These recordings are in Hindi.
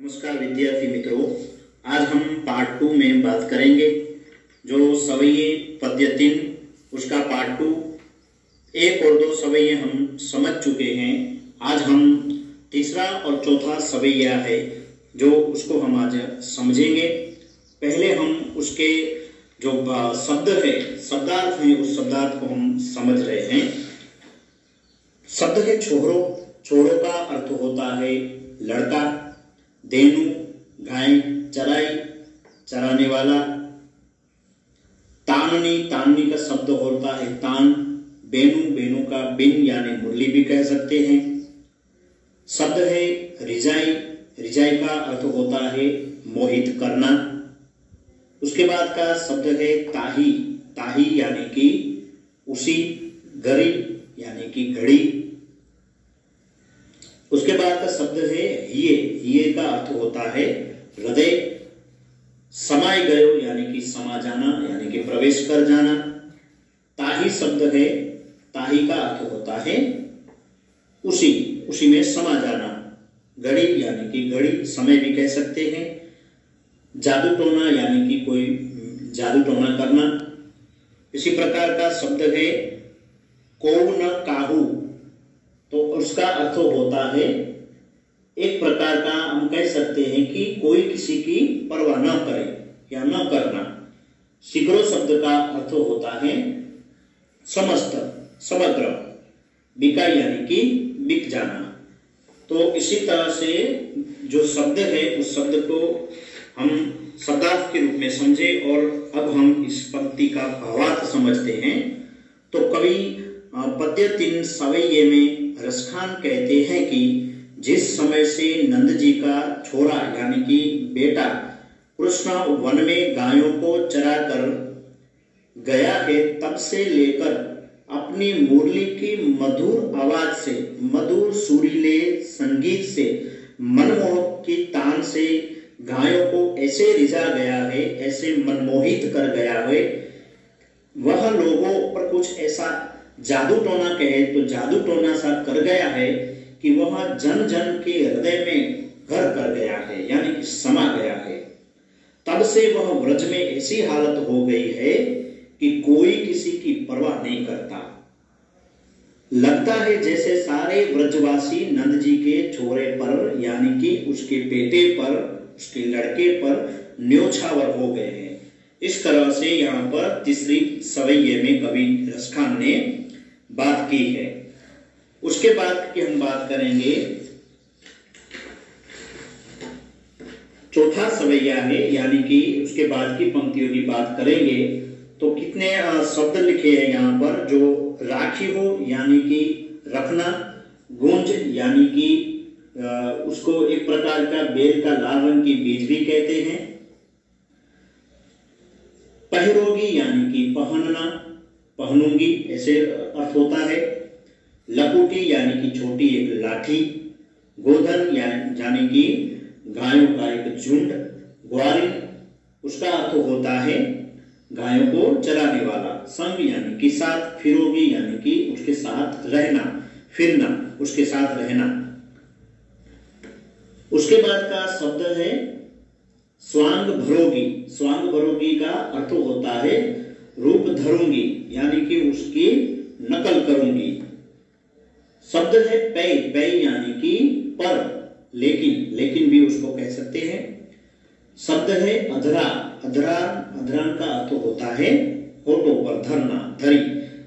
नमस्कार विद्यार्थी मित्रों, आज हम पार्ट 2 में बात करेंगे। जो सवैये पद्य 3 उसका पार्ट 2 1 और 2 सवैये हम समझ चुके हैं। आज हम तीसरा और चौथा सवैया है जो उसको हम आज समझेंगे। पहले हम उसके जो शब्द है, शब्दार्थ है, उस शब्दार्थ को हम समझ रहे हैं। शब्द है छोरो। छोरो का अर्थ होता है लड़का। देनु गाय चराई, चराने वाला। ताननी, ताननी का शब्द होता है तान। बेनु, बेनु का बिन यानी मुरली भी कह सकते हैं। शब्द है रिजाई। रिजाई का अर्थ होता है मोहित करना। उसके बाद का शब्द है ताही। ताही यानी कि उसी। घड़ी यानी कि घड़ी। उसके बाद का शब्द है हिये। हिये का अर्थ होता है हृदय। समाय गयो यानी कि समा जाना यानी कि प्रवेश कर जाना। ताही शब्द है, ताही का अर्थ होता है उसी, उसी में समा जाना। घड़ी यानी कि घड़ी, समय भी कह सकते हैं। जादू टोना यानी कि कोई जादू टोना करना। इसी प्रकार का शब्द है कोउ न काहू, तो उसका अर्थ होता है एक प्रकार का हम कह सकते हैं कि कोई किसी की परवाह न करे या न करना। शीघ्रो शब्द का अर्थ होता है समस्त, समग्र। बिका यानी कि बिक जाना। तो इसी तरह से जो शब्द है उस शब्द को हम शब्दार्थ के रूप में समझे और अब हम इस पंक्ति का भावार्थ समझते हैं। तो कवि पद्य 3 सवैये में रसखान कहते हैं कि जिस समय से नंद जी का छोरा यानी कि बेटा कृष्ण वन में गायों को चरा कर गया है, तब से लेकर अपनी मुरली की मधुर आवाज से, मधुर सुरीले संगीत से, मनमोहक की तान से गायों को ऐसे रिझा गया है, ऐसे मनमोहित कर गया है। वह लोगों पर कुछ ऐसा जादू टोना कहे तो जादू टोना सा कर गया है कि वह जन जन के हृदय में घर कर गया है यानी कि समा गया है। तब से वह व्रज में ऐसी हालत हो गई है कि कोई किसी की परवाह नहीं करता। लगता है जैसे सारे व्रजवासी नंद जी के छोरे पर यानी कि उसके बेटे पर, उसके लड़के पर न्योछावर हो गए हैं। इस तरह से यहाँ पर तीसरी सवैये में कवि रसखान ने बात की है। उसके बाद की हम बात करेंगे चौथा सवैया है, यानी कि उसके बाद की पंक्तियों की बात करेंगे। तो कितने शब्द लिखे हैं यहाँ पर। जो राखी हो यानी कि रखना। गुंज यानी कि उसको एक प्रकार का बेल का लाल रंग की बीज भी कहते हैं। पहिरोगी यानी कि पहनना, पहनूंगी ऐसे अर्थ होता है। लकुटी यानी कि छोटी एक लाठी। गोधन यानी कि गायों का एक झुंड। ग्वारी उसका अर्थ होता है गायों को चराने वाला। संग यानी कि साथ। फिरोगी यानी कि उसके साथ रहना, फिरना, उसके साथ रहना। उसके बाद का शब्द है स्वांग भरोगी। स्वांग भरोगी का अर्थ होता है रूप धरूंगी यानी कि उसकी नकल करूंगी। शब्द है पै। पै यानी कि पर, लेकिन, लेकिन भी उसको कह सकते हैं। शब्द है अधरा। अधरा, अधरान का अर्थ होता है होठों पर धरना। धरी,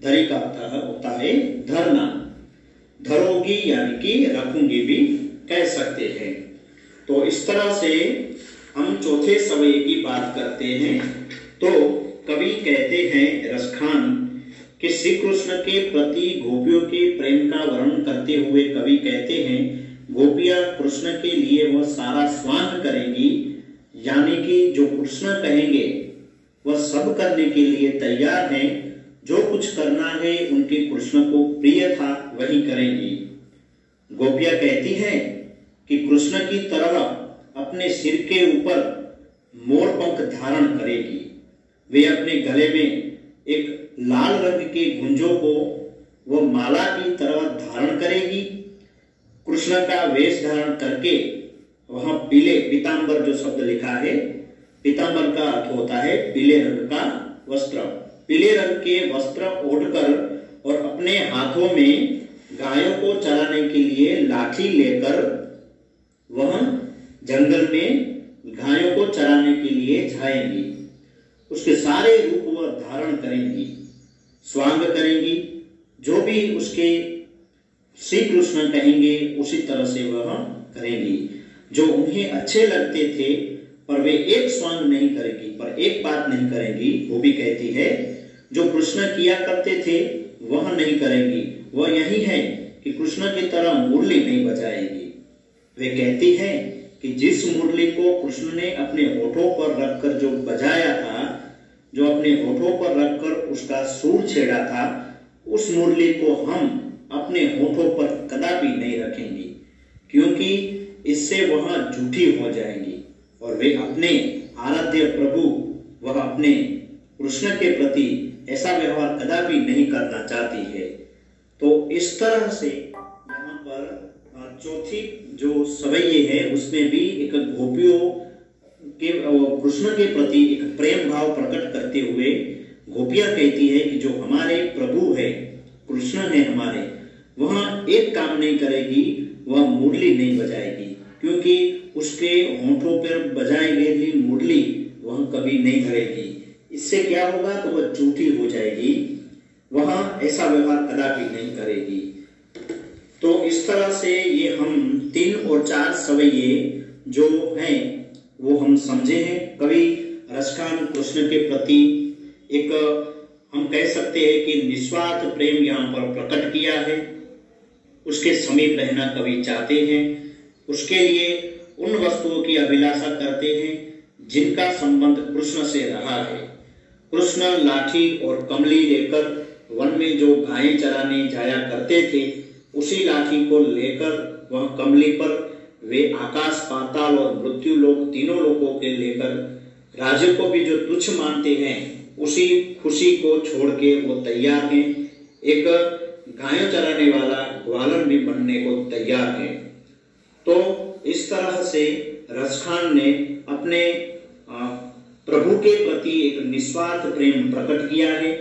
धरी का अर्थ होता है धरना। धरोगी यानी कि रखूंगी भी कह सकते हैं। तो इस तरह से हम चौथे सवैये की बात करते हैं। तो कवि कहते हैं रसखान कि श्री कृष्ण के प्रति गोपियों के प्रेम का वर्णन करते हुए कवि कहते हैं गोपियां कृष्ण के लिए वह सारा स्वांग करेंगी, यानी कि जो कृष्ण कहेंगे वह सब करने के लिए तैयार हैं। जो कुछ करना है उनके कृष्ण को प्रिय था वही करेंगी। गोपियां कहती हैं कि कृष्ण की तरह अपने सिर के ऊपर मोर पंख धारण करेगी। वे अपने गले में एक लाल रंग के गुंजों को वह माला की तरह धारण करेगी। कृष्ण का वेश धारण करके वहां पीले पीतांबर जो शब्द लिखा है, पीतांबर का अर्थ होता है पीले रंग का वस्त्र। पीले रंग के वस्त्र ओढ़कर और अपने हाथों में गायों को चराने के लिए लाठी लेकर वह जंगल में गायों को चराने के लिए जाएंगी। उसके सारे रूप वह धारण करेंगी, स्वांग करेंगी, जो भी उसके श्री कृष्ण कहेंगे उसी तरह से वह करेंगी। जो उन्हें अच्छे लगते थे पर वे एक स्वांग नहीं करेगी, पर एक बात नहीं करेंगी, वो भी कहती है जो कृष्ण किया करते थे वह नहीं करेंगी। वह यही है कि कृष्ण की तरह मुरली नहीं बजाएगी। वे कहती है कि जिस मुरली को कृष्ण ने अपने होठों पर रखकर जो बजाया था, जो अपने होठों पर रखकर उसका सुर छेड़ा था, उस मुरली को हम अपने होठों पर कदापि नहीं रखेंगी, क्योंकि इससे वह झूठी हो जाएंगी और वे अपने आराध्य प्रभु, वह अपने कृष्ण के प्रति ऐसा व्यवहार कदापि नहीं करना चाहती है। तो इस तरह से यहाँ पर चौथी जो सवैये है उसमें भी एक गोपियों के कृष्ण के प्रति एक प्रेम भाव प्रकट करते हुए गोपियां कहती है कि जो हमारे प्रभु है, कृष्ण है हमारे, वह एक काम नहीं करेगी, वह मुरली नहीं बजाएगी, क्योंकि उसके होठों पर बजाई गई मुरली वह कभी नहीं करेगी। इससे क्या होगा, तो वह झूठी हो जाएगी, वह ऐसा व्यवहार कदापि नहीं करेगी। तो इस तरह से ये हम 3 और 4 सवैये जो हैं वो हम समझे हैं। कवि रसखान कृष्ण के प्रति एक हम कह सकते हैं कि निस्वार्थ प्रेम यहाँ पर प्रकट किया है। उसके समीप रहना कवि चाहते हैं, उसके लिए उन वस्तुओं की अभिलाषा करते हैं जिनका संबंध कृष्ण से रहा है। कृष्ण लाठी और कमली लेकर वन में जो गायें चराने जाया करते थे, उसी लाठी को लेकर वह कमली पर वे आकाश, पाताल और मृत्यु लोक, तीनों लोकों के लेकर राज्य को भी जो तुच्छ मानते हैं, उसी खुशी को छोड़ के वो तैयार हैं। एक गायों चराने वाला ग्वालन भी बनने को तैयार है। तो इस तरह से रसखान ने अपने प्रभु के प्रति एक निस्वार्थ प्रेम प्रकट किया है।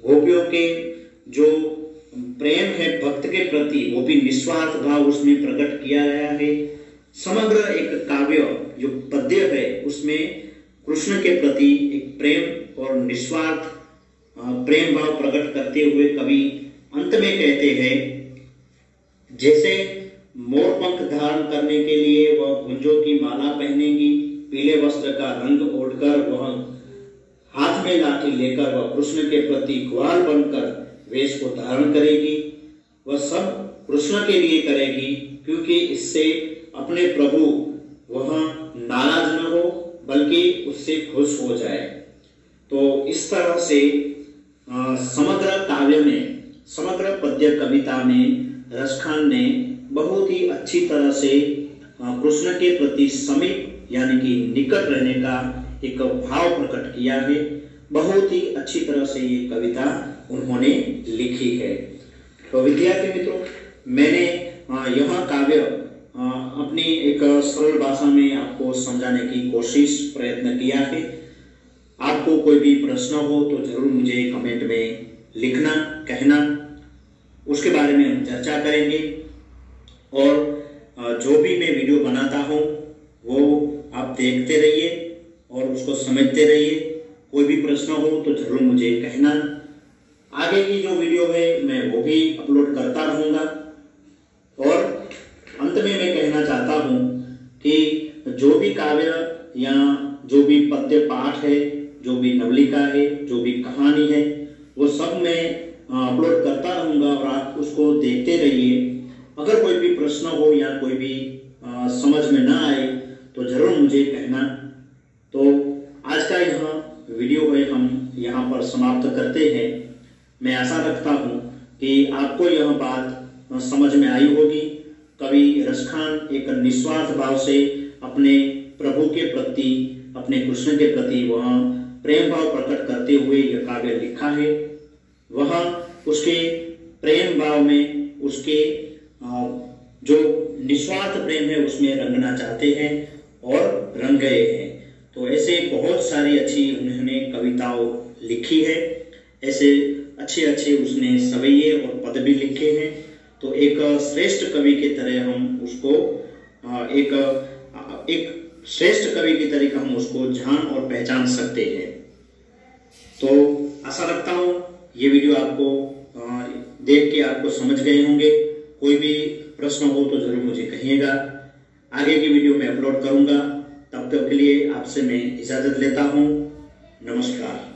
गोपियों के जो प्रेम है भक्त के प्रति, वो भी निस्वार्थ भाव उसमें प्रकट किया गया है। समग्र एक काव्य जो पद्य है उसमें कृष्ण के प्रति एक प्रेम और निस्वार्थ प्रेम भाव प्रकट करते हुए कवि अंत में कहते हैं, जैसे मोर पंख धारण करने के लिए वह गुंजों की माला पहनेगी, पीले वस्त्र का रंग ओढ़कर वह हाथ में लाठी लेकर वह कृष्ण के प्रति ग्वाल बनकर वेश को धारण करेगी। वह सब कृष्ण के लिए करेगी, क्योंकि इससे अपने प्रभु वह नाराज न हो बल्कि उससे खुश हो जाए। तो इस तरह से समग्र काव्य में, समग्र पद्य कविता में रसखान ने बहुत ही अच्छी तरह से कृष्ण के प्रति समीप यानी कि निकट रहने का एक भाव प्रकट किया है। बहुत ही अच्छी तरह से ये कविता उन्होंने लिखी है। तो विद्यार्थी मित्रों, मैंने यह काव्य अपनी एक सरल भाषा में आपको समझाने की कोशिश प्रयत्न किया है। आपको कोई भी प्रश्न हो तो जरूर मुझे कमेंट में लिखना, कहना, उसके बारे में हम चर्चा करेंगे। और जो भी मैं वीडियो बनाता हूँ वो आप देखते रहिए और उसको समझते रहिए। कोई भी प्रश्न हो तो जरूर मुझे कहना। आगे की जो वीडियो है मैं वो भी अपलोड करता रहूँगा। और अंत में मैं कहना चाहता हूँ कि जो भी काव्य या जो भी पद्य पाठ है, जो भी नवलिका है, जो भी कहानी है, वो सब मैं अपलोड करता रहूँगा और आप उसको देखते रहिए। अगर कोई भी प्रश्न हो या कोई भी समझ में ना आए तो जरूर मुझे कहना। तो आज का यह वीडियो है हम यहाँ पर समाप्त करते हैं। मैं आशा रखता हूँ कि आपको यह बात समझ में आई होगी। कवि रसखान एक निस्वार्थ भाव से अपने प्रभु के प्रति, अपने कृष्ण के प्रति वह प्रेम भाव प्रकट करते हुए यह काव्य लिखा है। वह उसके प्रेम भाव में उसके जो निस्वार्थ प्रेम है उसमें रंगना चाहते हैं और रंग गए हैं। तो ऐसे बहुत सारी अच्छी उन्होंने कविताओं लिखी है, ऐसे अच्छे अच्छे उसने सवैये और पद भी लिखे हैं। तो एक श्रेष्ठ कवि के तरह हम उसको एक श्रेष्ठ कवि की तरह हम उसको जान और पहचान सकते हैं। तो आशा रखता हूँ ये वीडियो आपको देख के आपको समझ गए होंगे। कोई भी प्रश्न हो तो जरूर मुझे कहिएगा, आगे की वीडियो में अपलोड करूंगा। तब तक के लिए आपसे मैं इजाजत लेता हूँ। नमस्कार।